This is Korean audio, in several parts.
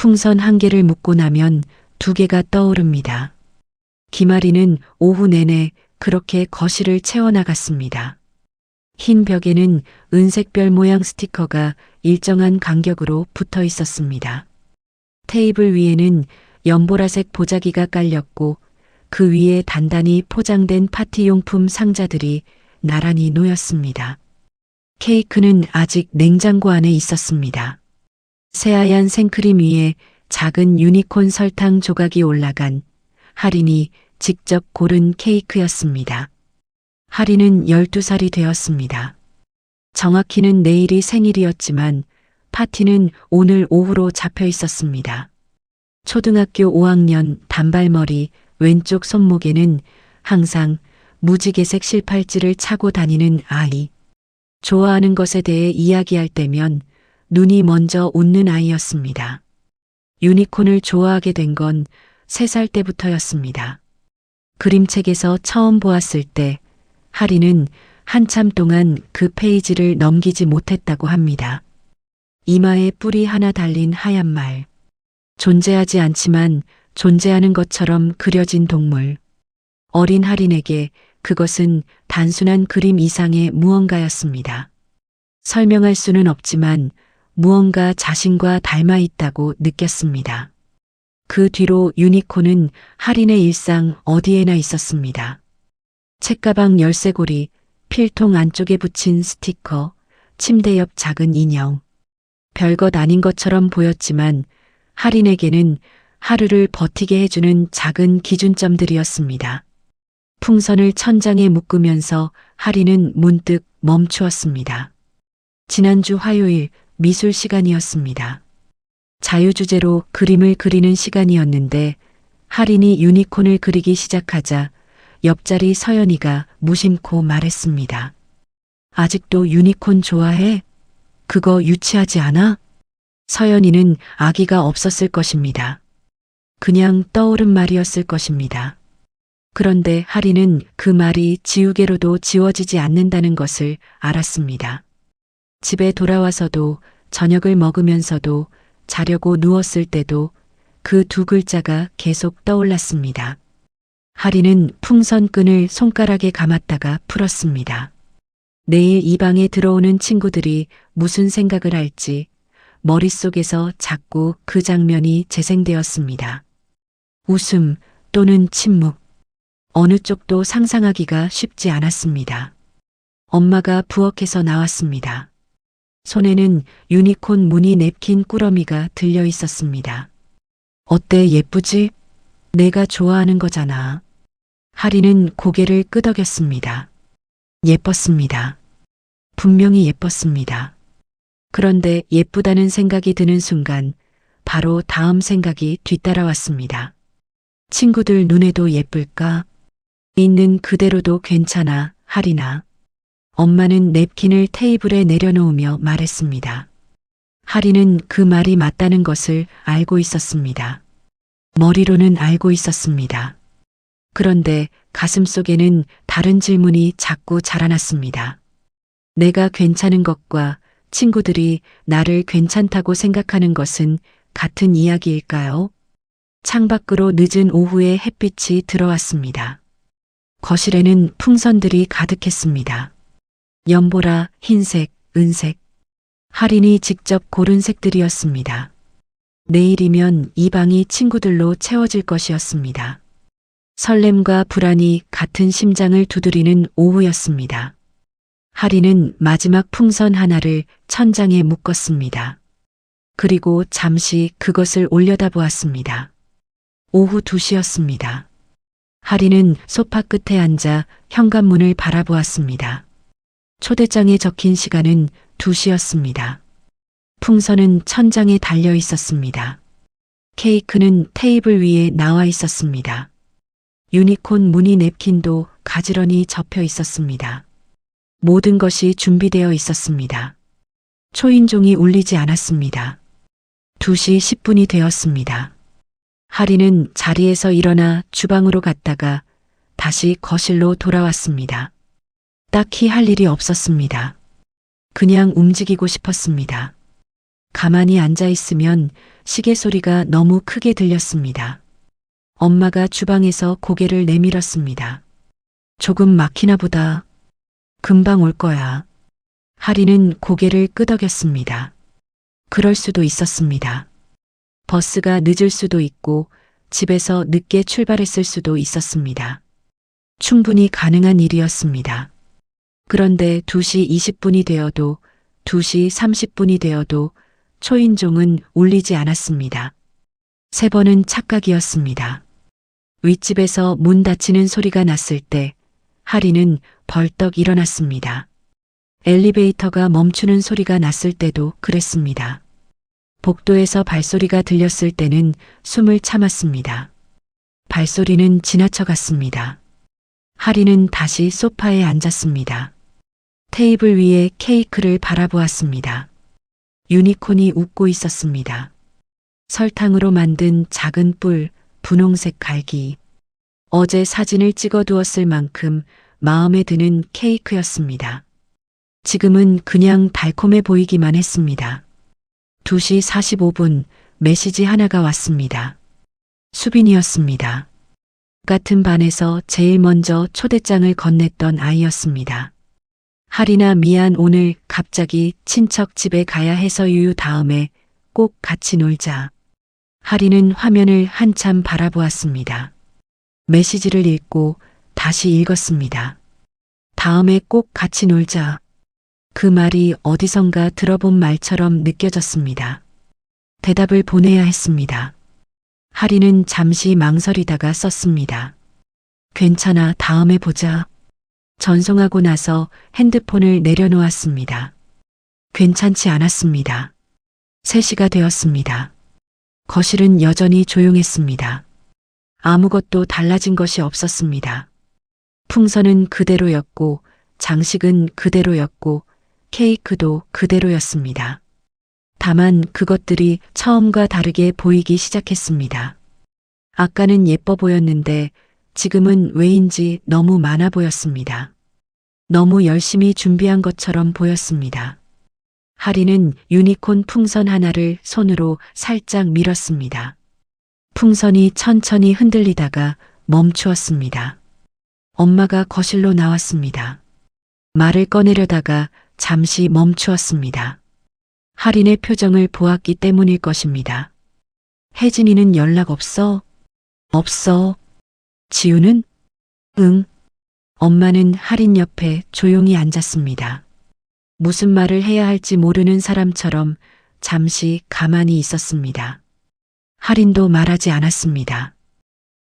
풍선 한 개를 묶고 나면 두 개가 떠오릅니다. 김아리는 오후 내내 그렇게 거실을 채워나갔습니다. 흰 벽에는 은색 별 모양 스티커가 일정한 간격으로 붙어 있었습니다. 테이블 위에는 연보라색 보자기가 깔렸고 그 위에 단단히 포장된 파티용품 상자들이 나란히 놓였습니다. 케이크는 아직 냉장고 안에 있었습니다. 새하얀 생크림 위에 작은 유니콘 설탕 조각이 올라간 하린이 직접 고른 케이크였습니다. 하린은 12살이 되었습니다. 정확히는 내일이 생일이었지만 파티는 오늘 오후로 잡혀 있었습니다. 초등학교 5학년 단발머리 왼쪽 손목에는 항상 무지개색 실팔찌를 차고 다니는 아이. 좋아하는 것에 대해 이야기할 때면 눈이 먼저 웃는 아이였습니다. 유니콘을 좋아하게 된 건 3살 때부터였습니다. 그림책에서 처음 보았을 때 하리는 한참 동안 그 페이지를 넘기지 못했다고 합니다. 이마에 뿔이 하나 달린 하얀 말. 존재하지 않지만 존재하는 것처럼 그려진 동물. 어린 하린에게 그것은 단순한 그림 이상의 무언가였습니다. 설명할 수는 없지만 무언가 자신과 닮아 있다고 느꼈습니다. 그 뒤로 유니콘은 하린의 일상 어디에나 있었습니다. 책가방 열쇠고리, 필통 안쪽에 붙인 스티커, 침대 옆 작은 인형. 별것 아닌 것처럼 보였지만 하린에게는 하루를 버티게 해주는 작은 기준점들이었습니다. 풍선을 천장에 묶으면서 하린은 문득 멈추었습니다. 지난주 화요일 미술 시간이었습니다. 자유주제로 그림을 그리는 시간이었는데 하린이 유니콘을 그리기 시작하자 옆자리 서연이가 무심코 말했습니다. 아직도 유니콘 좋아해? 그거 유치하지 않아? 서연이는 아기가 없었을 것입니다. 그냥 떠오른 말이었을 것입니다. 그런데 하린은 그 말이 지우개로도 지워지지 않는다는 것을 알았습니다. 집에 돌아와서도 저녁을 먹으면서도 자려고 누웠을 때도 그 두 글자가 계속 떠올랐습니다. 하린은 풍선끈을 손가락에 감았다가 풀었습니다. 내일 이 방에 들어오는 친구들이 무슨 생각을 할지 머릿속에서 자꾸 그 장면이 재생되었습니다. 웃음 또는 침묵. 어느 쪽도 상상하기가 쉽지 않았습니다. 엄마가 부엌에서 나왔습니다. 손에는 유니콘 무늬 냅킨 꾸러미가 들려 있었습니다. 어때 예쁘지? 내가 좋아하는 거잖아. 하린은 고개를 끄덕였습니다. 예뻤습니다. 분명히 예뻤습니다. 그런데 예쁘다는 생각이 드는 순간 바로 다음 생각이 뒤따라왔습니다. 친구들 눈에도 예쁠까? 있는 그대로도 괜찮아, 하린아. 엄마는 냅킨을 테이블에 내려놓으며 말했습니다. 하린은 그 말이 맞다는 것을 알고 있었습니다. 머리로는 알고 있었습니다. 그런데 가슴속에는 다른 질문이 자꾸 자라났습니다. 내가 괜찮은 것과 친구들이 나를 괜찮다고 생각하는 것은 같은 이야기일까요? 창밖으로 늦은 오후에 햇빛이 들어왔습니다. 거실에는 풍선들이 가득했습니다. 연보라, 흰색, 은색. 하린이 직접 고른 색들이었습니다. 내일이면 이 방이 친구들로 채워질 것이었습니다. 설렘과 불안이 같은 심장을 두드리는 오후였습니다. 하린은 마지막 풍선 하나를 천장에 묶었습니다. 그리고 잠시 그것을 올려다보았습니다. 오후 2시였습니다. 하린은 소파 끝에 앉아 현관문을 바라보았습니다. 초대장에 적힌 시간은 2시였습니다. 풍선은 천장에 달려 있었습니다. 케이크는 테이블 위에 나와 있었습니다. 유니콘 무늬 냅킨도 가지런히 접혀 있었습니다. 모든 것이 준비되어 있었습니다. 초인종이 울리지 않았습니다. 2시 10분이 되었습니다. 하린은 자리에서 일어나 주방으로 갔다가 다시 거실로 돌아왔습니다. 딱히 할 일이 없었습니다. 그냥 움직이고 싶었습니다. 가만히 앉아 있으면 시계 소리가 너무 크게 들렸습니다. 엄마가 주방에서 고개를 내밀었습니다. 조금 막히나 보다. 금방 올 거야. 하리는 고개를 끄덕였습니다. 그럴 수도 있었습니다. 버스가 늦을 수도 있고 집에서 늦게 출발했을 수도 있었습니다. 충분히 가능한 일이었습니다. 그런데 2시 20분이 되어도 2시 30분이 되어도 초인종은 울리지 않았습니다. 3번은 착각이었습니다. 윗집에서 문 닫히는 소리가 났을 때 하리는 벌떡 일어났습니다. 엘리베이터가 멈추는 소리가 났을 때도 그랬습니다. 복도에서 발소리가 들렸을 때는 숨을 참았습니다. 발소리는 지나쳐갔습니다. 하리는 다시 소파에 앉았습니다. 테이블 위에 케이크를 바라보았습니다. 유니콘이 웃고 있었습니다. 설탕으로 만든 작은 뿔, 분홍색 갈기. 어제 사진을 찍어두었을 만큼 마음에 드는 케이크였습니다. 지금은 그냥 달콤해 보이기만 했습니다. 2시 45분 메시지 하나가 왔습니다. 수빈이었습니다. 같은 반에서 제일 먼저 초대장을 건넸던 아이였습니다. 하리나 미안 오늘 갑자기 친척 집에 가야 해서 유유 다음에 꼭 같이 놀자. 하리는 화면을 한참 바라보았습니다. 메시지를 읽고 다시 읽었습니다. 다음에 꼭 같이 놀자. 그 말이 어디선가 들어본 말처럼 느껴졌습니다. 대답을 보내야 했습니다. 하리는 잠시 망설이다가 썼습니다. 괜찮아, 다음에 보자. 전송하고 나서 핸드폰을 내려놓았습니다. 괜찮지 않았습니다. 3시가 되었습니다. 거실은 여전히 조용했습니다. 아무것도 달라진 것이 없었습니다. 풍선은 그대로였고, 장식은 그대로였고, 케이크도 그대로였습니다. 다만 그것들이 처음과 다르게 보이기 시작했습니다. 아까는 예뻐 보였는데 지금은 왜인지 너무 많아 보였습니다. 너무 열심히 준비한 것처럼 보였습니다. 하리는 유니콘 풍선 하나를 손으로 살짝 밀었습니다. 풍선이 천천히 흔들리다가 멈추었습니다. 엄마가 거실로 나왔습니다. 말을 꺼내려다가 잠시 멈추었습니다. 하린의 표정을 보았기 때문일 것입니다. 혜진이는 연락 없어? 없어. 지우는? 응. 엄마는 하린 옆에 조용히 앉았습니다. 무슨 말을 해야 할지 모르는 사람처럼 잠시 가만히 있었습니다. 하린도 말하지 않았습니다.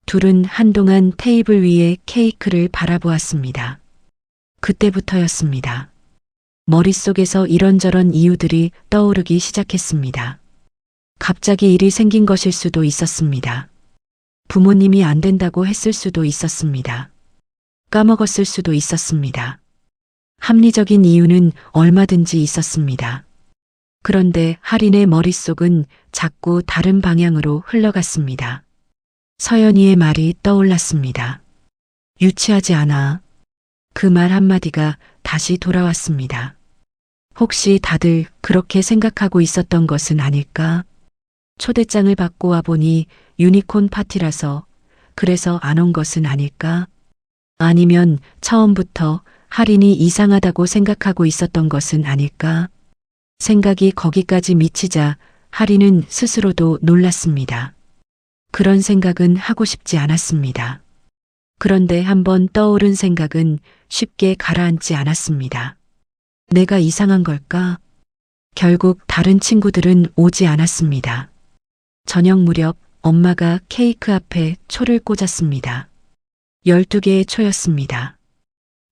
둘은 한동안 테이블 위에 케이크를 바라보았습니다. 그때부터였습니다. 머릿속에서 이런저런 이유들이 떠오르기 시작했습니다. 갑자기 일이 생긴 것일 수도 있었습니다. 부모님이 안 된다고 했을 수도 있었습니다. 까먹었을 수도 있었습니다. 합리적인 이유는 얼마든지 있었습니다. 그런데 하린의 머릿속은 자꾸 다른 방향으로 흘러갔습니다. 서연이의 말이 떠올랐습니다. 유치하지 않아. 그 말 한마디가 다시 돌아왔습니다. 혹시 다들 그렇게 생각하고 있었던 것은 아닐까? 초대장을 받고 와보니 유니콘 파티라서 그래서 안 온 것은 아닐까? 아니면 처음부터 하린이 이상하다고 생각하고 있었던 것은 아닐까? 생각이 거기까지 미치자 하린은 스스로도 놀랐습니다. 그런 생각은 하고 싶지 않았습니다. 그런데 한번 떠오른 생각은 쉽게 가라앉지 않았습니다. 내가 이상한 걸까? 결국 다른 친구들은 오지 않았습니다. 저녁 무렵 엄마가 케이크 앞에 초를 꽂았습니다. 12개의 초였습니다.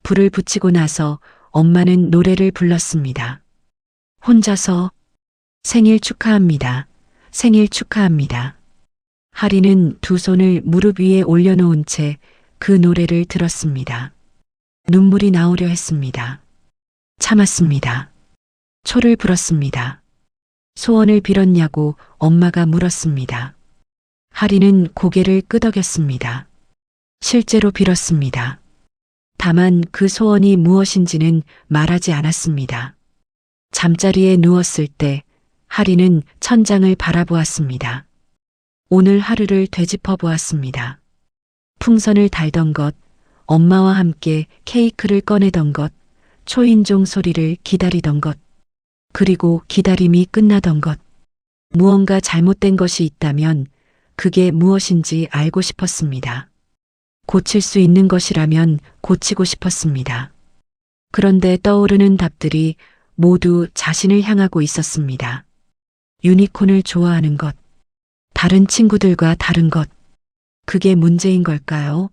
불을 붙이고 나서 엄마는 노래를 불렀습니다. 혼자서 생일 축하합니다. 생일 축하합니다. 하리는 두 손을 무릎 위에 올려놓은 채 그 노래를 들었습니다. 눈물이 나오려 했습니다. 참았습니다. 초를 불었습니다. 소원을 빌었냐고 엄마가 물었습니다. 하리는 고개를 끄덕였습니다. 실제로 빌었습니다. 다만 그 소원이 무엇인지는 말하지 않았습니다. 잠자리에 누웠을 때 하리는 천장을 바라보았습니다. 오늘 하루를 되짚어 보았습니다. 풍선을 달던 것, 엄마와 함께 케이크를 꺼내던 것, 초인종 소리를 기다리던 것, 그리고 기다림이 끝나던 것. 무언가 잘못된 것이 있다면 그게 무엇인지 알고 싶었습니다. 고칠 수 있는 것이라면 고치고 싶었습니다. 그런데 떠오르는 답들이 모두 자신을 향하고 있었습니다. 유니콘을 좋아하는 것, 다른 친구들과 다른 것, 그게 문제인 걸까요?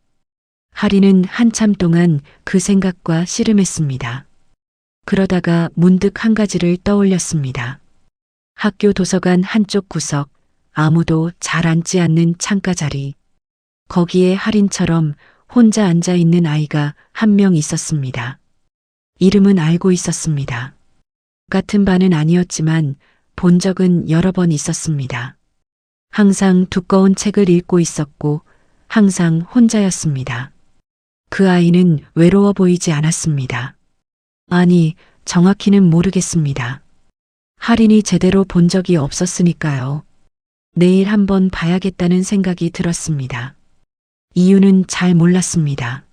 하리는 한참 동안 그 생각과 씨름했습니다. 그러다가 문득 한 가지를 떠올렸습니다. 학교 도서관 한쪽 구석, 아무도 잘 앉지 않는 창가 자리. 거기에 할인처럼 혼자 앉아 있는 아이가 한 명 있었습니다. 이름은 알고 있었습니다. 같은 반은 아니었지만 본 적은 여러 번 있었습니다. 항상 두꺼운 책을 읽고 있었고 항상 혼자였습니다. 그 아이는 외로워 보이지 않았습니다. 아니, 정확히는 모르겠습니다. 할인이 제대로 본 적이 없었으니까요. 내일 한번 봐야겠다는 생각이 들었습니다. 이유는 잘 몰랐습니다.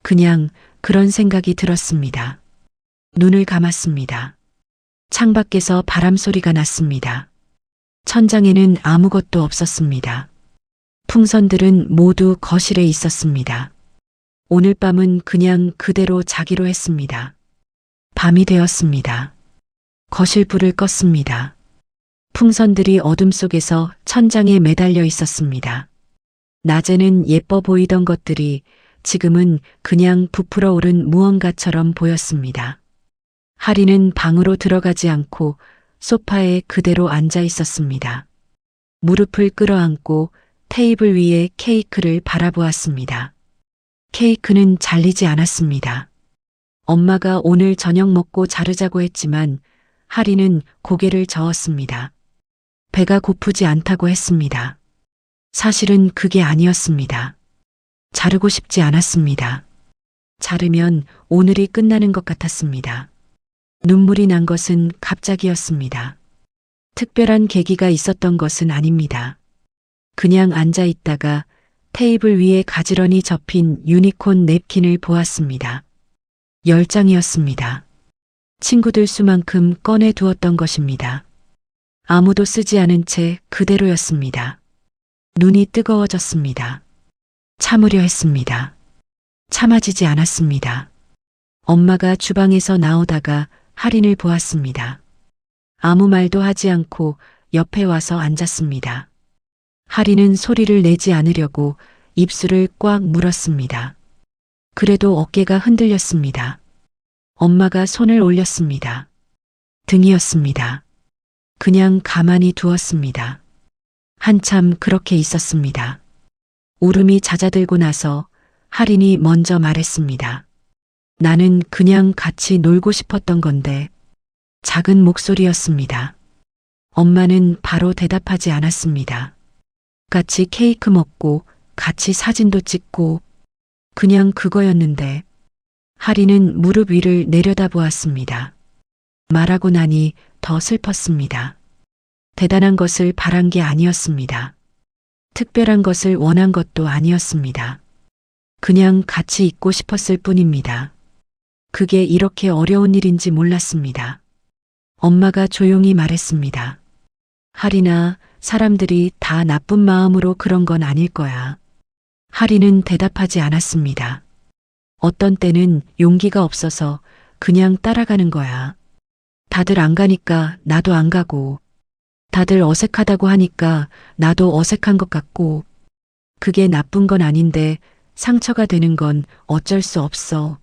그냥 그런 생각이 들었습니다. 눈을 감았습니다. 창밖에서 바람 소리가 났습니다. 천장에는 아무것도 없었습니다. 풍선들은 모두 거실에 있었습니다. 오늘 밤은 그냥 그대로 자기로 했습니다. 밤이 되었습니다. 거실 불을 껐습니다. 풍선들이 어둠 속에서 천장에 매달려 있었습니다. 낮에는 예뻐 보이던 것들이 지금은 그냥 부풀어 오른 무언가처럼 보였습니다. 하리는 방으로 들어가지 않고 소파에 그대로 앉아 있었습니다. 무릎을 끌어안고 테이블 위에 케이크를 바라보았습니다. 케이크는 잘리지 않았습니다. 엄마가 오늘 저녁 먹고 자르자고 했지만 하리는 고개를 저었습니다. 배가 고프지 않다고 했습니다. 사실은 그게 아니었습니다. 자르고 싶지 않았습니다. 자르면 오늘이 끝나는 것 같았습니다. 눈물이 난 것은 갑자기였습니다. 특별한 계기가 있었던 것은 아닙니다. 그냥 앉아 있다가 테이블 위에 가지런히 접힌 유니콘 냅킨을 보았습니다. 10장이었습니다. 친구들 수만큼 꺼내 두었던 것입니다. 아무도 쓰지 않은 채 그대로였습니다. 눈이 뜨거워졌습니다. 참으려 했습니다. 참아지지 않았습니다. 엄마가 주방에서 나오다가 할인을 보았습니다. 아무 말도 하지 않고 옆에 와서 앉았습니다. 할인은 소리를 내지 않으려고 입술을 꽉 물었습니다. 그래도 어깨가 흔들렸습니다. 엄마가 손을 올렸습니다. 등이었습니다. 그냥 가만히 두었습니다. 한참 그렇게 있었습니다. 울음이 잦아들고 나서 할인이 먼저 말했습니다. 나는 그냥 같이 놀고 싶었던 건데. 작은 목소리였습니다. 엄마는 바로 대답하지 않았습니다. 같이 케이크 먹고 같이 사진도 찍고 그냥 그거였는데. 할인은 무릎 위를 내려다보았습니다. 말하고 나니 더 슬펐습니다. 대단한 것을 바란 게 아니었습니다. 특별한 것을 원한 것도 아니었습니다. 그냥 같이 있고 싶었을 뿐입니다. 그게 이렇게 어려운 일인지 몰랐습니다. 엄마가 조용히 말했습니다. 할인아, 사람들이 다 나쁜 마음으로 그런 건 아닐 거야. 할인은 대답하지 않았습니다. 어떤 때는 용기가 없어서 그냥 따라가는 거야. 다들 안 가니까 나도 안 가고, 다들 어색하다고 하니까 나도 어색한 것 같고, 그게 나쁜 건 아닌데 상처가 되는 건 어쩔 수 없어.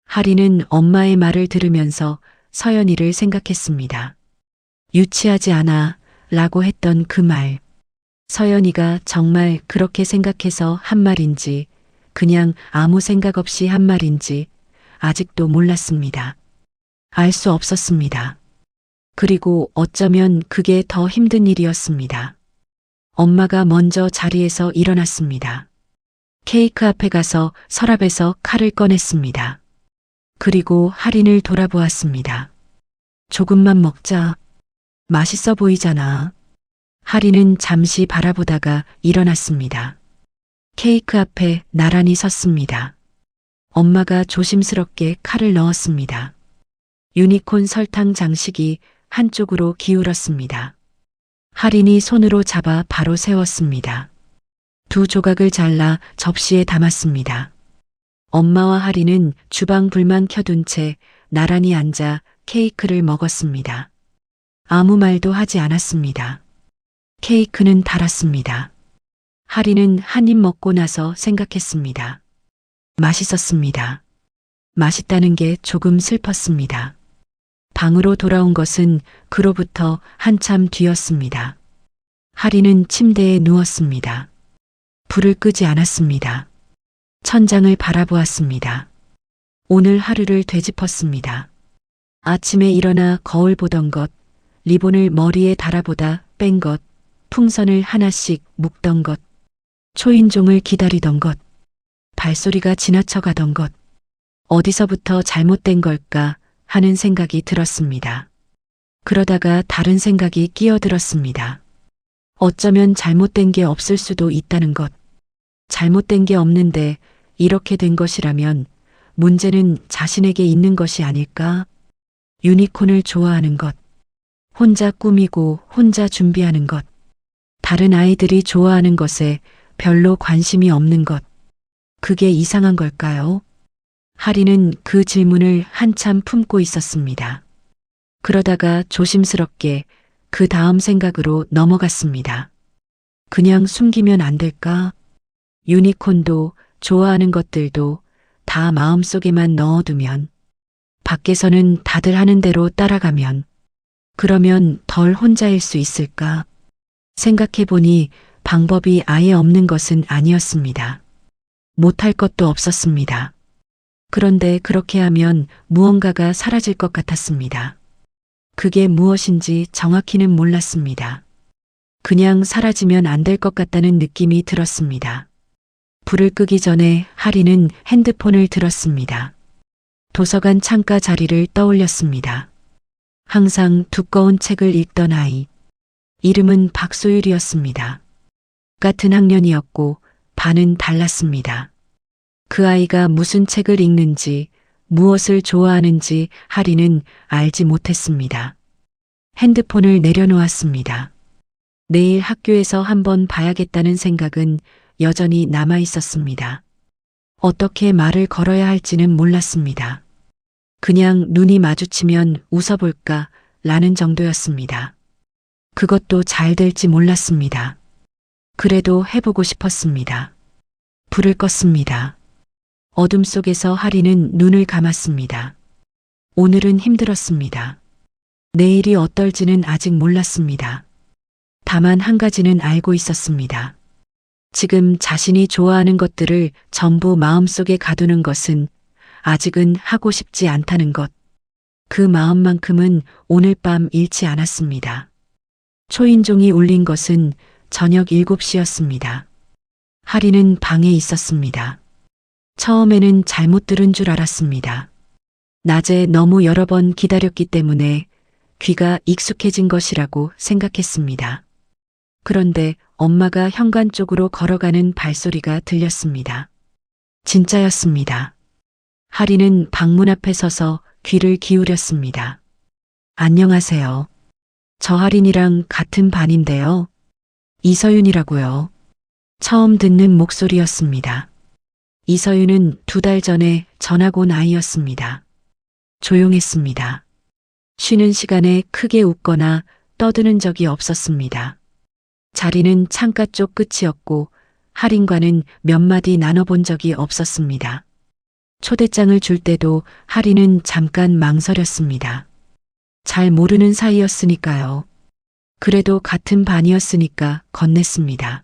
할인은 엄마의 말을 들으면서 서연이를 생각했습니다. 유치하지 않아 라고 했던 그 말. 서연이가 정말 그렇게 생각해서 한 말인지 그냥 아무 생각 없이 한 말인지 아직도 몰랐습니다. 알 수 없었습니다. 그리고 어쩌면 그게 더 힘든 일이었습니다. 엄마가 먼저 자리에서 일어났습니다. 케이크 앞에 가서 서랍에서 칼을 꺼냈습니다. 그리고 할인을 돌아보았습니다. 조금만 먹자. 맛있어 보이잖아. 하리는 잠시 바라보다가 일어났습니다. 케이크 앞에 나란히 섰습니다. 엄마가 조심스럽게 칼을 넣었습니다. 유니콘 설탕 장식이 한쪽으로 기울었습니다. 하린이 손으로 잡아 바로 세웠습니다. 두 조각을 잘라 접시에 담았습니다. 엄마와 하린은 주방 불만 켜둔 채 나란히 앉아 케이크를 먹었습니다. 아무 말도 하지 않았습니다. 케이크는 달았습니다. 하린은 한 입 먹고 나서 생각했습니다. 맛있었습니다. 맛있다는 게 조금 슬펐습니다. 방으로 돌아온 것은 그로부터 한참 뒤였습니다. 하린은 침대에 누웠습니다. 불을 끄지 않았습니다. 천장을 바라보았습니다. 오늘 하루를 되짚었습니다. 아침에 일어나 거울 보던 것, 리본을 머리에 달아보다 뺀 것, 풍선을 하나씩 묶던 것, 초인종을 기다리던 것, 발소리가 지나쳐 가던 것, 어디서부터 잘못된 걸까 하는 생각이 들었습니다. 그러다가 다른 생각이 끼어들었습니다. 어쩌면 잘못된 게 없을 수도 있다는 것. 잘못된 게 없는데 이렇게 된 것이라면 문제는 자신에게 있는 것이 아닐까? 유니콘을 좋아하는 것, 혼자 꾸미고 혼자 준비하는 것, 다른 아이들이 좋아하는 것에 별로 관심이 없는 것. 그게 이상한 걸까요? 하리는 그 질문을 한참 품고 있었습니다. 그러다가 조심스럽게 그 다음 생각으로 넘어갔습니다. 그냥 숨기면 안 될까? 유니콘도 좋아하는 것들도 다 마음속에만 넣어두면, 밖에서는 다들 하는 대로 따라가면, 그러면 덜 혼자일 수 있을까? 생각해보니 방법이 아예 없는 것은 아니었습니다. 못할 것도 없었습니다. 그런데 그렇게 하면 무언가가 사라질 것 같았습니다. 그게 무엇인지 정확히는 몰랐습니다. 그냥 사라지면 안 될 것 같다는 느낌이 들었습니다. 불을 끄기 전에 하리는 핸드폰을 들었습니다. 도서관 창가 자리를 떠올렸습니다. 항상 두꺼운 책을 읽던 아이. 이름은 박소율이었습니다. 같은 학년이었고 반은 달랐습니다. 그 아이가 무슨 책을 읽는지, 무엇을 좋아하는지 하리는 알지 못했습니다. 핸드폰을 내려놓았습니다. 내일 학교에서 한번 봐야겠다는 생각은 여전히 남아 있었습니다. 어떻게 말을 걸어야 할지는 몰랐습니다. 그냥 눈이 마주치면 웃어볼까 라는 정도였습니다. 그것도 잘 될지 몰랐습니다. 그래도 해보고 싶었습니다. 불을 껐습니다. 어둠 속에서 하리는 눈을 감았습니다. 오늘은 힘들었습니다. 내일이 어떨지는 아직 몰랐습니다. 다만 한 가지는 알고 있었습니다. 지금 자신이 좋아하는 것들을 전부 마음속에 가두는 것은 아직은 하고 싶지 않다는 것. 그 마음만큼은 오늘 밤 잃지 않았습니다. 초인종이 울린 것은 저녁 7시였습니다. 하리는 방에 있었습니다. 처음에는 잘못 들은 줄 알았습니다. 낮에 너무 여러 번 기다렸기 때문에 귀가 익숙해진 것이라고 생각했습니다. 그런데 엄마가 현관 쪽으로 걸어가는 발소리가 들렸습니다. 진짜였습니다. 하리는 방문 앞에 서서 귀를 기울였습니다. 안녕하세요. 저 하린이랑 같은 반인데요. 이서윤이라고요. 처음 듣는 목소리였습니다. 이서윤은 2달 전에 전학 온 아이였습니다. 조용했습니다. 쉬는 시간에 크게 웃거나 떠드는 적이 없었습니다. 자리는 창가 쪽 끝이었고 하린과는 몇 마디 나눠본 적이 없었습니다. 초대장을 줄 때도 하린은 잠깐 망설였습니다. 잘 모르는 사이였으니까요. 그래도 같은 반이었으니까 건넸습니다.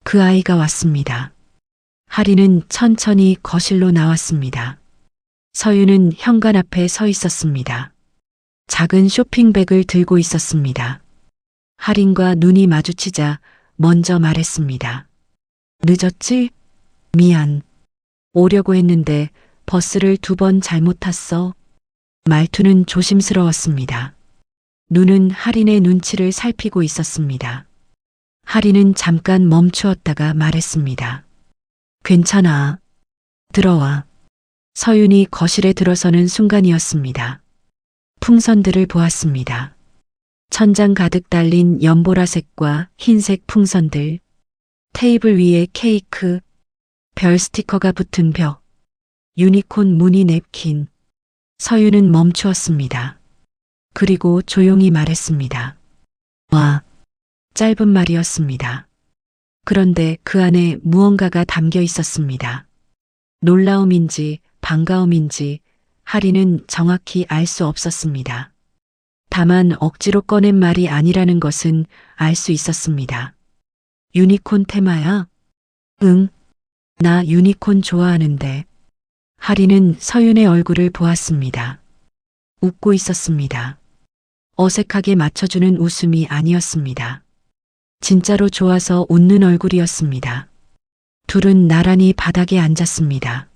그 아이가 왔습니다. 하리는 천천히 거실로 나왔습니다. 서윤은 현관 앞에 서 있었습니다. 작은 쇼핑백을 들고 있었습니다. 하린과 눈이 마주치자 먼저 말했습니다. 늦었지? 미안. 오려고 했는데 버스를 2번 잘못 탔어. 말투는 조심스러웠습니다. 눈은 하린의 눈치를 살피고 있었습니다. 하린은 잠깐 멈추었다가 말했습니다. 괜찮아. 들어와. 서윤이 거실에 들어서는 순간이었습니다. 풍선들을 보았습니다. 천장 가득 달린 연보라색과 흰색 풍선들, 테이블 위에 케이크, 별 스티커가 붙은 벽, 유니콘 무늬 냅킨. 서윤은 멈추었습니다. 그리고 조용히 말했습니다. 와. 짧은 말이었습니다. 그런데 그 안에 무언가가 담겨 있었습니다. 놀라움인지 반가움인지 하린은 정확히 알 수 없었습니다. 다만 억지로 꺼낸 말이 아니라는 것은 알 수 있었습니다. 유니콘 테마야? 응. 나 유니콘 좋아하는데. 하린은 서윤의 얼굴을 보았습니다. 웃고 있었습니다. 어색하게 맞춰주는 웃음이 아니었습니다. 진짜로 좋아서 웃는 얼굴이었습니다. 둘은 나란히 바닥에 앉았습니다.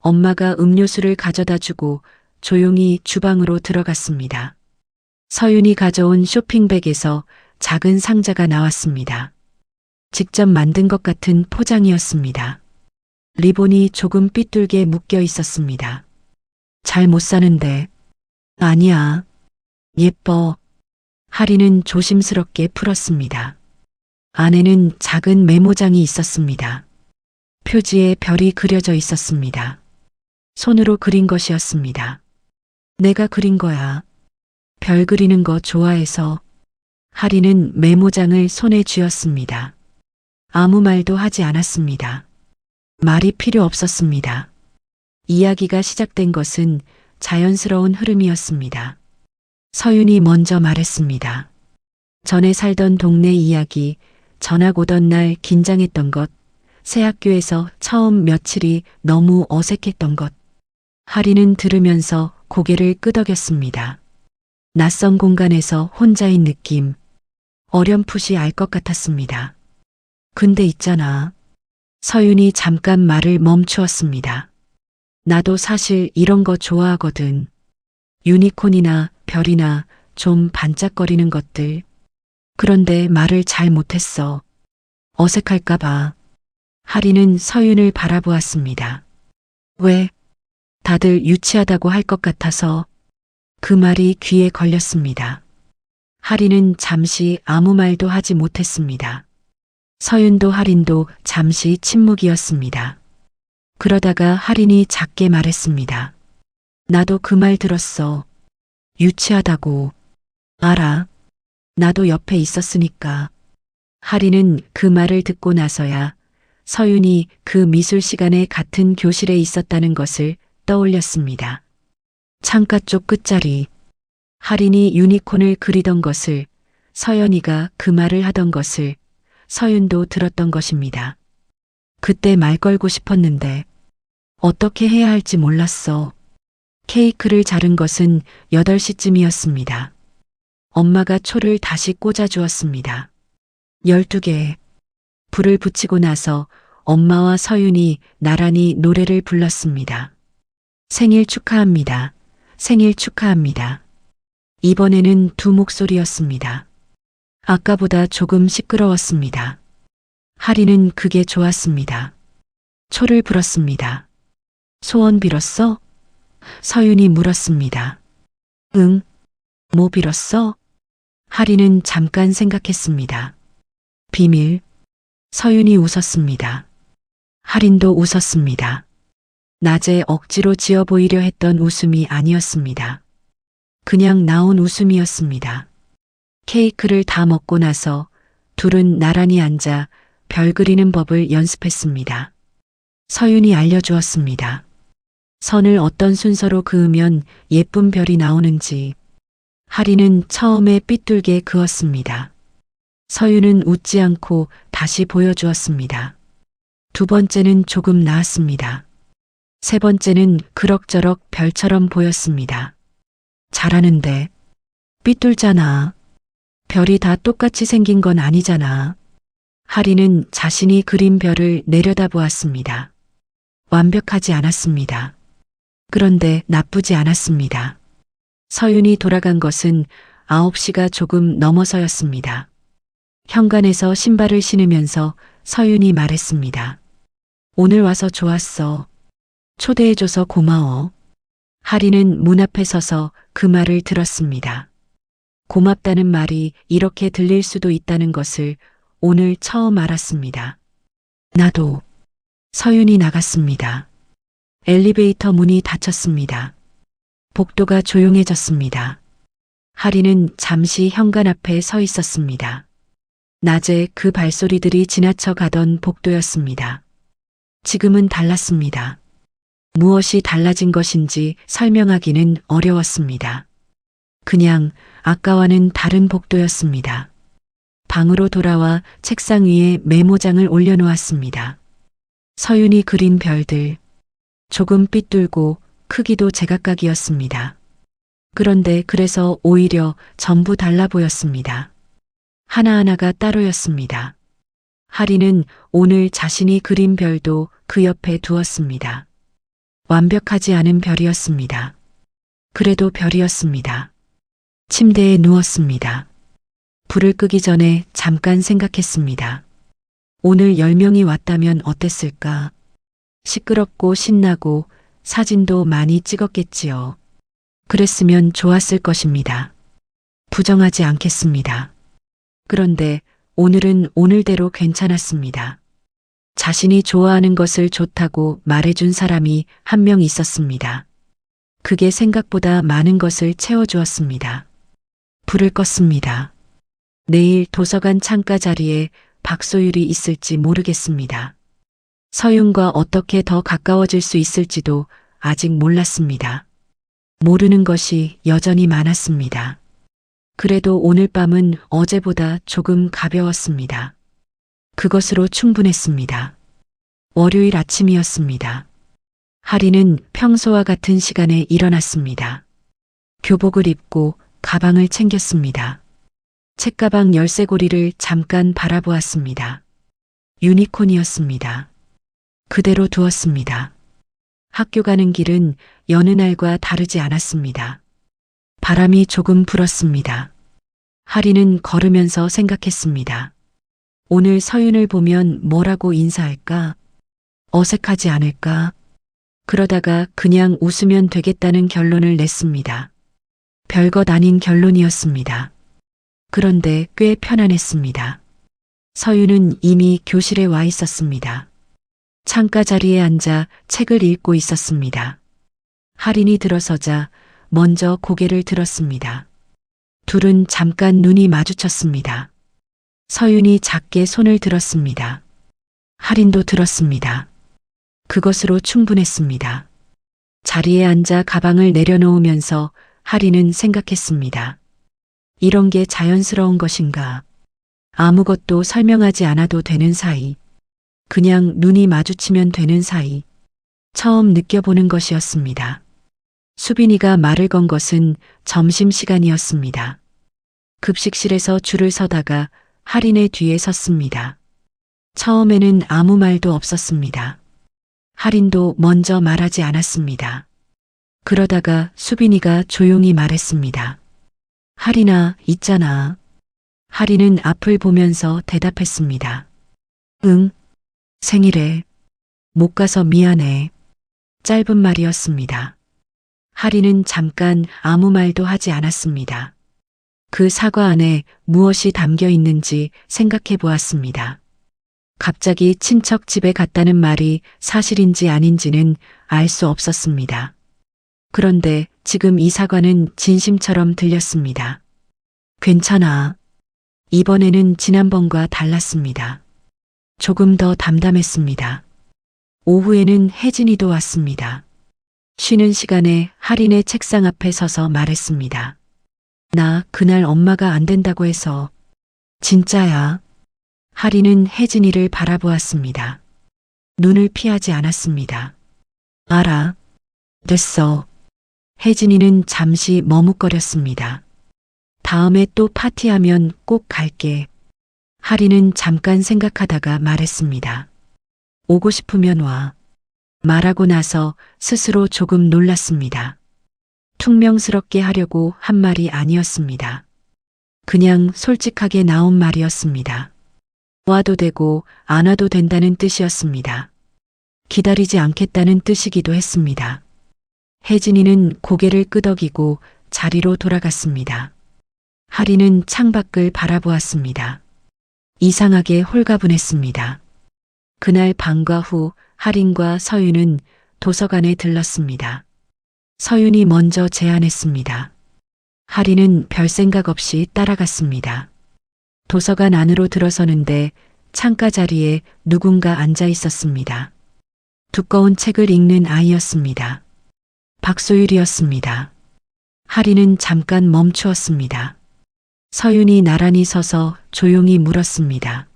엄마가 음료수를 가져다 주고 조용히 주방으로 들어갔습니다. 서윤이 가져온 쇼핑백에서 작은 상자가 나왔습니다. 직접 만든 것 같은 포장이었습니다. 리본이 조금 삐뚤게 묶여 있었습니다. 잘 못 사는데. 아니야. 예뻐. 하린은 조심스럽게 풀었습니다. 안에는 작은 메모장이 있었습니다. 표지에 별이 그려져 있었습니다. 손으로 그린 것이었습니다. 내가 그린 거야. 별 그리는 거 좋아해서. 하린은 메모장을 손에 쥐었습니다. 아무 말도 하지 않았습니다. 말이 필요 없었습니다. 이야기가 시작된 것은 자연스러운 흐름이었습니다. 서윤이 먼저 말했습니다. 전에 살던 동네 이야기, 전학 오던 날 긴장했던 것, 새 학교에서 처음 며칠이 너무 어색했던 것. 하린은 들으면서 고개를 끄덕였습니다. 낯선 공간에서 혼자인 느낌, 어렴풋이 알 것 같았습니다. 근데 있잖아. 서윤이 잠깐 말을 멈추었습니다. 나도 사실 이런 거 좋아하거든. 유니콘이나 별이나 좀 반짝거리는 것들. 그런데 말을 잘 못했어. 어색할까봐. 하린은 서윤을 바라보았습니다. 왜? 다들 유치하다고 할 것 같아서. 그 말이 귀에 걸렸습니다. 하린은 잠시 아무 말도 하지 못했습니다. 서윤도 하린도 잠시 침묵이었습니다. 그러다가 하린이 작게 말했습니다. 나도 그 말 들었어. 유치하다고. 알아. 나도 옆에 있었으니까. 하린은 그 말을 듣고 나서야 서윤이 그 미술 시간에 같은 교실에 있었다는 것을 떠올렸습니다. 창가 쪽 끝자리. 하린이 유니콘을 그리던 것을, 서연이가 그 말을 하던 것을 서윤도 들었던 것입니다. 그때 말 걸고 싶었는데 어떻게 해야 할지 몰랐어. 케이크를 자른 것은 8시쯤이었습니다. 엄마가 초를 다시 꽂아 주었습니다. 12개. 불을 붙이고 나서 엄마와 서윤이 나란히 노래를 불렀습니다. 생일 축하합니다. 생일 축하합니다. 이번에는 두 목소리였습니다. 아까보다 조금 시끄러웠습니다. 하린은 그게 좋았습니다. 초를 불었습니다. 소원 빌었어? 서윤이 물었습니다. 응. 뭐 빌었어? 하린은 잠깐 생각했습니다. 비밀. 서윤이 웃었습니다. 하린도 웃었습니다. 낮에 억지로 지어 보이려 했던 웃음이 아니었습니다. 그냥 나온 웃음이었습니다. 케이크를 다 먹고 나서 둘은 나란히 앉아 별 그리는 법을 연습했습니다. 서윤이 알려주었습니다. 선을 어떤 순서로 그으면 예쁜 별이 나오는지. 하린은 처음에 삐뚤게 그었습니다. 서윤은 웃지 않고 다시 보여주었습니다. 두 번째는 조금 나았습니다. 세 번째는 그럭저럭 별처럼 보였습니다. 잘하는데. 삐뚤잖아. 별이 다 똑같이 생긴 건 아니잖아. 하린은 자신이 그린 별을 내려다보았습니다. 완벽하지 않았습니다. 그런데 나쁘지 않았습니다. 서윤이 돌아간 것은 9시가 조금 넘어서였습니다. 현관에서 신발을 신으면서 서윤이 말했습니다. 오늘 와서 좋았어. 초대해줘서 고마워. 하리는 문 앞에 서서 그 말을 들었습니다. 고맙다는 말이 이렇게 들릴 수도 있다는 것을 오늘 처음 알았습니다. 나도. 서윤이 나갔습니다. 엘리베이터 문이 닫혔습니다. 복도가 조용해졌습니다. 하리는 잠시 현관 앞에 서 있었습니다. 낮에 그 발소리들이 지나쳐 가던 복도였습니다. 지금은 달랐습니다. 무엇이 달라진 것인지 설명하기는 어려웠습니다. 그냥 아까와는 다른 복도였습니다. 방으로 돌아와 책상 위에 메모장을 올려놓았습니다. 서윤이 그린 별들, 조금 삐뚤고 크기도 제각각이었습니다. 그런데 그래서 오히려 전부 달라 보였습니다. 하나하나가 따로였습니다. 하리는 오늘 자신이 그린 별도 그 옆에 두었습니다. 완벽하지 않은 별이었습니다. 그래도 별이었습니다. 침대에 누웠습니다. 불을 끄기 전에 잠깐 생각했습니다. 오늘 10명이 왔다면 어땠을까? 시끄럽고 신나고 사진도 많이 찍었겠지요. 그랬으면 좋았을 것입니다. 부정하지 않겠습니다. 그런데 오늘은 오늘대로 괜찮았습니다. 자신이 좋아하는 것을 좋다고 말해준 사람이 한 명 있었습니다. 그게 생각보다 많은 것을 채워주었습니다. 불을 껐습니다. 내일 도서관 창가 자리에 박소율이 있을지 모르겠습니다. 서윤과 어떻게 더 가까워질 수 있을지도 아직 몰랐습니다. 모르는 것이 여전히 많았습니다. 그래도 오늘 밤은 어제보다 조금 가벼웠습니다. 그것으로 충분했습니다. 월요일 아침이었습니다. 하리는 평소와 같은 시간에 일어났습니다. 교복을 입고 가방을 챙겼습니다. 책가방 열쇠고리를 잠깐 바라보았습니다. 유니콘이었습니다. 그대로 두었습니다. 학교 가는 길은 여느 날과 다르지 않았습니다. 바람이 조금 불었습니다. 하리는 걸으면서 생각했습니다. 오늘 서윤을 보면 뭐라고 인사할까? 어색하지 않을까? 그러다가 그냥 웃으면 되겠다는 결론을 냈습니다. 별것 아닌 결론이었습니다. 그런데 꽤 편안했습니다. 서윤은 이미 교실에 와 있었습니다. 창가 자리에 앉아 책을 읽고 있었습니다. 하린이 들어서자 먼저 고개를 들었습니다. 둘은 잠깐 눈이 마주쳤습니다. 서윤이 작게 손을 들었습니다. 하린도 들었습니다. 그것으로 충분했습니다. 자리에 앉아 가방을 내려놓으면서 하린은 생각했습니다. 이런 게 자연스러운 것인가? 아무것도 설명하지 않아도 되는 사이, 그냥 눈이 마주치면 되는 사이, 처음 느껴보는 것이었습니다. 수빈이가 말을 건 것은 점심시간이었습니다. 급식실에서 줄을 서다가 하린의 뒤에 섰습니다. 처음에는 아무 말도 없었습니다. 하린도 먼저 말하지 않았습니다. 그러다가 수빈이가 조용히 말했습니다. 하린아, 있잖아. 하린은 앞을 보면서 대답했습니다. 응, 생일에 못 가서 미안해. 짧은 말이었습니다. 하린은 잠깐 아무 말도 하지 않았습니다. 그 사과 안에 무엇이 담겨 있는지 생각해 보았습니다. 갑자기 친척 집에 갔다는 말이 사실인지 아닌지는 알 수 없었습니다. 그런데 지금 이 사과는 진심처럼 들렸습니다. 괜찮아. 이번에는 지난번과 달랐습니다. 조금 더 담담했습니다. 오후에는 혜진이도 왔습니다. 쉬는 시간에 하린의 책상 앞에 서서 말했습니다. 나 그날 엄마가 안 된다고 해서. 진짜야. 하린은 혜진이를 바라보았습니다. 눈을 피하지 않았습니다. 알아. 됐어. 혜진이는 잠시 머뭇거렸습니다. 다음에 또 파티하면 꼭 갈게. 하린은 잠깐 생각하다가 말했습니다. 오고 싶으면 와. 말하고 나서 스스로 조금 놀랐습니다. 퉁명스럽게 하려고 한 말이 아니었습니다. 그냥 솔직하게 나온 말이었습니다. 와도 되고 안 와도 된다는 뜻이었습니다. 기다리지 않겠다는 뜻이기도 했습니다. 혜진이는 고개를 끄덕이고 자리로 돌아갔습니다. 하리는 창밖을 바라보았습니다. 이상하게 홀가분했습니다. 그날 방과 후 하린과 서윤은 도서관에 들렀습니다. 서윤이 먼저 제안했습니다. 하리는 별 생각 없이 따라갔습니다. 도서관 안으로 들어서는데 창가 자리에 누군가 앉아 있었습니다. 두꺼운 책을 읽는 아이였습니다. 박소율이었습니다. 하리는 잠깐 멈추었습니다. 서윤이 나란히 서서 조용히 물었습니다.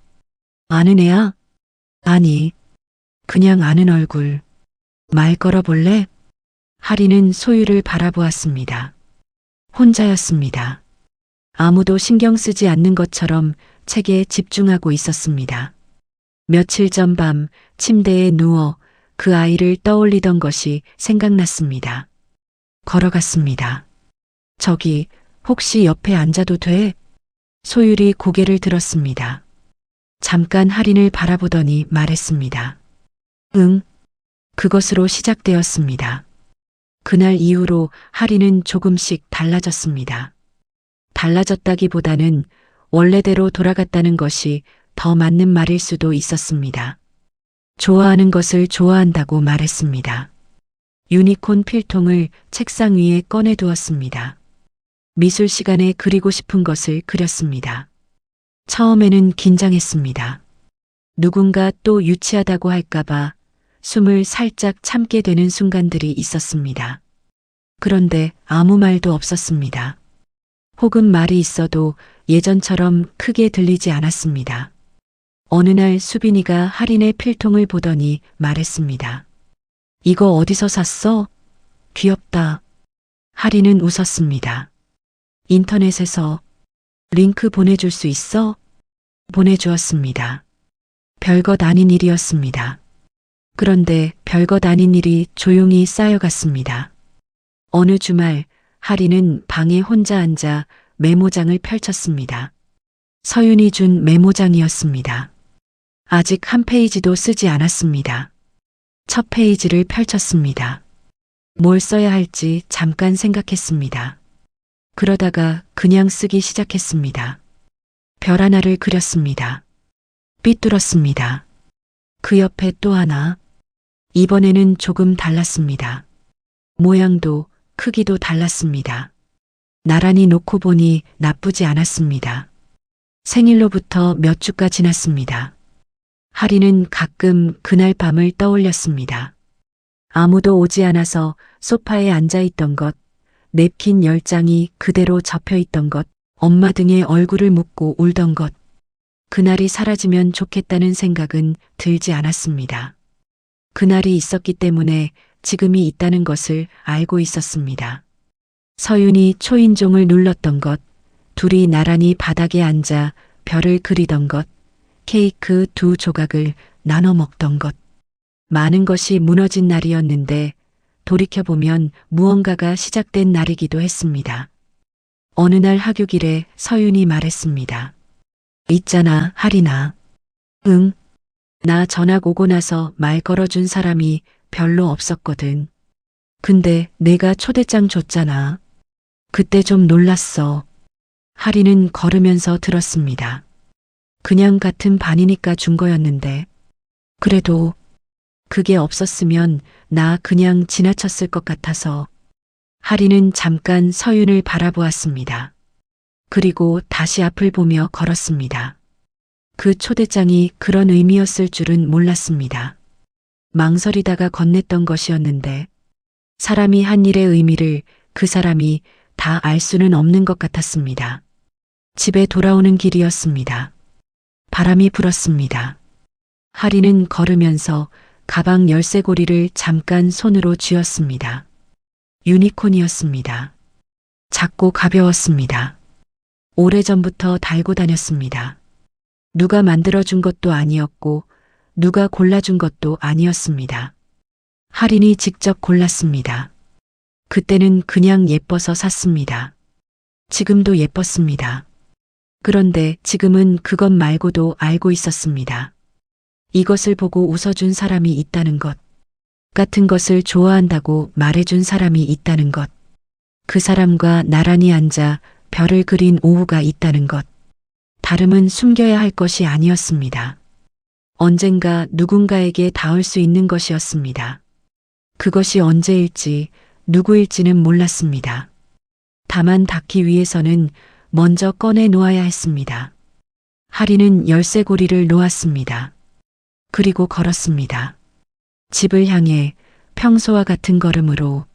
아는 애야? 아니, 그냥 아는 얼굴. 말 걸어볼래? 하리는 소율을 바라보았습니다. 혼자였습니다. 아무도 신경 쓰지 않는 것처럼 책에 집중하고 있었습니다. 며칠 전 밤 침대에 누워 그 아이를 떠올리던 것이 생각났습니다. 걸어갔습니다. 저기 혹시 옆에 앉아도 돼? 소율이 고개를 들었습니다. 잠깐 하린을 바라보더니 말했습니다. 응. 그것으로 시작되었습니다. 그날 이후로 하린은 조금씩 달라졌습니다. 달라졌다기보다는 원래대로 돌아갔다는 것이 더 맞는 말일 수도 있었습니다. 좋아하는 것을 좋아한다고 말했습니다. 유니콘 필통을 책상 위에 꺼내 두었습니다. 미술 시간에 그리고 싶은 것을 그렸습니다. 처음에는 긴장했습니다. 누군가 또 유치하다고 할까봐 숨을 살짝 참게 되는 순간들이 있었습니다. 그런데 아무 말도 없었습니다. 혹은 말이 있어도 예전처럼 크게 들리지 않았습니다. 어느 날 수빈이가 하린의 필통을 보더니 말했습니다. 이거 어디서 샀어? 귀엽다. 하린은 웃었습니다. 인터넷에서. 링크 보내줄 수 있어? 보내주었습니다. 별것 아닌 일이었습니다. 그런데 별것 아닌 일이 조용히 쌓여갔습니다. 어느 주말 하린은 방에 혼자 앉아 메모장을 펼쳤습니다. 서윤이 준 메모장이었습니다. 아직 한 페이지도 쓰지 않았습니다. 첫 페이지를 펼쳤습니다. 뭘 써야 할지 잠깐 생각했습니다. 그러다가 그냥 쓰기 시작했습니다. 별 하나를 그렸습니다. 삐뚤었습니다. 그 옆에 또 하나. 이번에는 조금 달랐습니다. 모양도 크기도 달랐습니다. 나란히 놓고 보니 나쁘지 않았습니다. 생일로부터 몇 주가 지났습니다. 하리는 가끔 그날 밤을 떠올렸습니다. 아무도 오지 않아서 소파에 앉아 있던 것, 냅킨 10장이 그대로 접혀 있던 것, 엄마 등에 얼굴을 묻고 울던 것. 그날이 사라지면 좋겠다는 생각은 들지 않았습니다. 그날이 있었기 때문에 지금이 있다는 것을 알고 있었습니다. 서윤이 초인종을 눌렀던 것, 둘이 나란히 바닥에 앉아 별을 그리던 것, 케이크 2조각을 나눠 먹던 것. 많은 것이 무너진 날이었는데 돌이켜보면 무언가가 시작된 날이기도 했습니다. 어느 날 하교길에 서윤이 말했습니다. 있잖아, 하린아. 응. 나 전학 오고 나서 말 걸어준 사람이 별로 없었거든. 근데 내가 초대장 줬잖아. 그때 좀 놀랐어. 하린은 걸으면서 들었습니다. 그냥 같은 반이니까 준 거였는데. 그래도 그게 없었으면 나 그냥 지나쳤을 것 같아서. 하린은 잠깐 서윤을 바라보았습니다. 그리고 다시 앞을 보며 걸었습니다. 그 초대장이 그런 의미였을 줄은 몰랐습니다. 망설이다가 건넸던 것이었는데 사람이 한 일의 의미를 그 사람이 다 알 수는 없는 것 같았습니다. 집에 돌아오는 길이었습니다. 바람이 불었습니다. 하리는 걸으면서 가방 열쇠고리를 잠깐 손으로 쥐었습니다. 유니콘이었습니다. 작고 가벼웠습니다. 오래전부터 달고 다녔습니다. 누가 만들어준 것도 아니었고 누가 골라준 것도 아니었습니다. 하린이 직접 골랐습니다. 그때는 그냥 예뻐서 샀습니다. 지금도 예뻤습니다. 그런데 지금은 그것 말고도 알고 있었습니다. 이것을 보고 웃어준 사람이 있다는 것. 같은 것을 좋아한다고 말해준 사람이 있다는 것. 그 사람과 나란히 앉아 별을 그린 오후가 있다는 것. 다름은 숨겨야 할 것이 아니었습니다. 언젠가 누군가에게 닿을 수 있는 것이었습니다. 그것이 언제일지 누구일지는 몰랐습니다. 다만 닿기 위해서는 먼저 꺼내 놓아야 했습니다. 하리는 열쇠고리를 놓았습니다. 그리고 걸었습니다. 집을 향해 평소와 같은 걸음으로